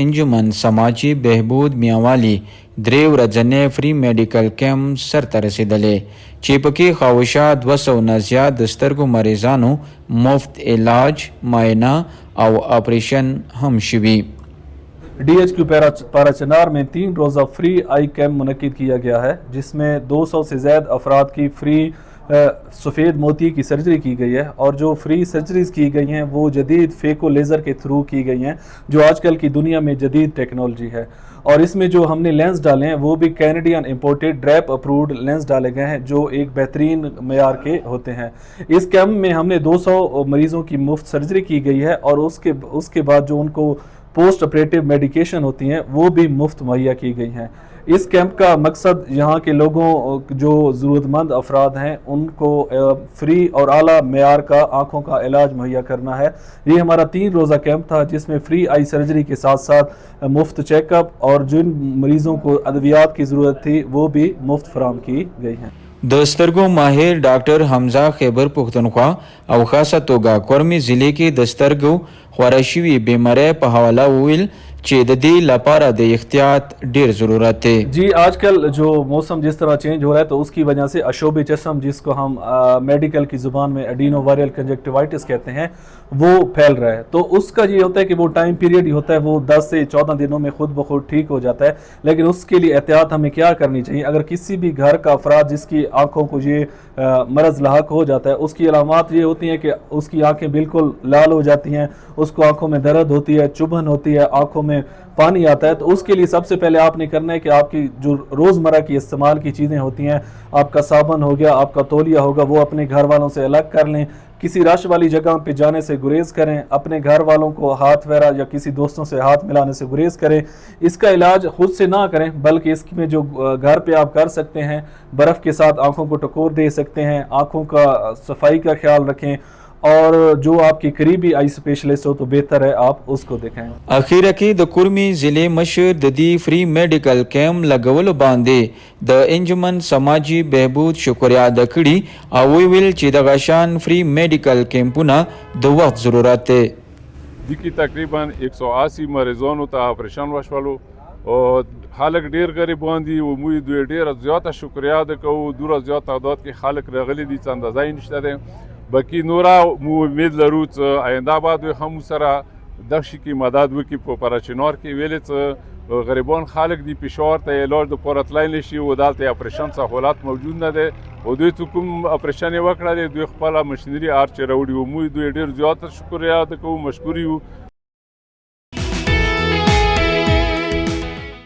انجمن سماجی بہبود میاوالی درې ورځنی free medical camp سرته رسیدلی چې پکې خواوشا 200 نه زیات د سترګو مریضانو مفت علاج معاینه او آپریشن هم شوي. DHQ پاراچنار میں 3 روزہ فری آئی کیمپ منعقد کیا گیا ہے جس میں 200 سے زائد افراد کی فری سفید موتی کی سرجری کی گئی ہے اور جو فری سرجریز کی گئی ہیں وہ جدید فیکو لیزر کے تھرو کی گئی ہیں جو آج کل کی دنیا میں جدید ٹیکنالوجی ہے. اور اس میں جو ہم نے لینس ڈالے ہیں وہ بھی Canadian imported DRAP approved lens ڈالے گئے ہیں جو ایک بہترین معیار کے ہوتے ہیں. اس کیمپ میں ہم نے 200 مریضوں کی مفت سرجری کی گئی ہے اور اس کے بعد جو ان کو پوسٹ آپریٹو میڈیکیشن ہوتی ہیں وہ بھی مفت مہیا کی گئی ہیں. اس کیمپ کا مقصد یہاں کے لوگوں جو ضرورت مند افراد ہیں ان کو فری اور اعلیٰ معیار کا آنکھوں کا علاج مہیا کرنا ہے. یہ ہمارا 3 روزہ کیمپ تھا جس میں فری آئی سرجری کے ساتھ ساتھ مفت چیک اپ اور جن مریضوں کو ادویات کی ضرورت تھی وہ بھی مفت فراہم کی گئی ہیں. د سترګو ماهر ډاکټر حمزه خیبر پښتونخوا او خاصه توګه کورمي ضلع کې د سترګو خورا شوي بیماری په حواله وویل چې د دې لپاره د احتیاط ډیر ضرورت دی. جی آج کل جو موسم جس طرح چینج ہو رہا ہے تو اس کی وجہ سے اشوب چشم جس کو ہم میڈیکل کی زبان میں ایڈینو وائرل کنجکٹیوائٹس کہتے ہیں وہ پھیل رہا ہے. تو اس کا یہ ہوتا ہے کہ وہ ٹائم پیریڈ ہی ہوتا ہے, وہ 10 سے 14 دنوں میں خود بخود ٹھیک ہو جاتا ہے. لیکن اس کے لیے احتیاط ہمیں کیا کرنی چاہیے؟ اگر کسی بھی گھر کا افراد جس کی آنکھوں کو یہ مرض لاحق ہو جاتا ہے اس کی علامات یہ ہوتی ہیں کہ اس کی آنکھیں بالکل لال ہو جاتی ہیں, اس کو آنکھوں میں درد ہوتی ہے, چبھن ہوتی ہے, آنکھوں میں پانی آتا ہے. تو اس کے لیے سب سے پہلے آپ نے کرنا ہے کہ آپ کی جو روزمرہ کی استعمال کی چیزیں ہوتی ہیں, آپ کا صابن ہو گیا, آپ کا تولیہ ہوگا, وہ اپنے گھر والوں سے الگ کر لیں. کسی رش والی جگہ پہ جانے سے گریز کریں, اپنے گھر والوں کو ہاتھ وغیرہ یا کسی دوستوں سے ہاتھ ملانے سے گریز کریں. اس کا علاج خود سے نہ کریں بلکہ اس میں جو گھر پہ آپ کر سکتے ہیں, برف کے ساتھ آنکھوں کو ٹکور دے سکتے ہیں, آنکھوں کا صفائی کا خیال رکھیں, اور جو آپ کی قریبی آئی اسپیشلسٹ ہو تو بہتر ہے آپ اس کو دکھائیں. اخیره کې د کورمي ضلع مشر د دې فری میډیکل کیمپ لګولو باندې د انجمن سماجی بهبود شکریا ادا کړي او ویل چې د غشان فری میډیکل کیمپونه د وخت ضرورت دی. دکی تقریبا 180 مریضانو ته آپریشن وشولو او خلک ډیر غریبان دي او موږ دوی ډیر زیاته شکریا ادا کوو. دوره زیات تعداد کې خلک راغلي دي چې اندازه یې نشته دی. باقی نورا مو امید لرو چې آینده بعد هم سره دغه شي کې مدد وکړي. په پاراچنار کې ویلې چې غریبان خلک دي پېښور ته علاج دپاره تللی نه شي او دلته اپریشن سهولت موجود نه دی او دوی چې کوم اپریشن یې وکړی دی دوی خپله مشینري هر چې راوړي و موږ دوی ډېر زیاته شکریه ادا کوو, مشکور یو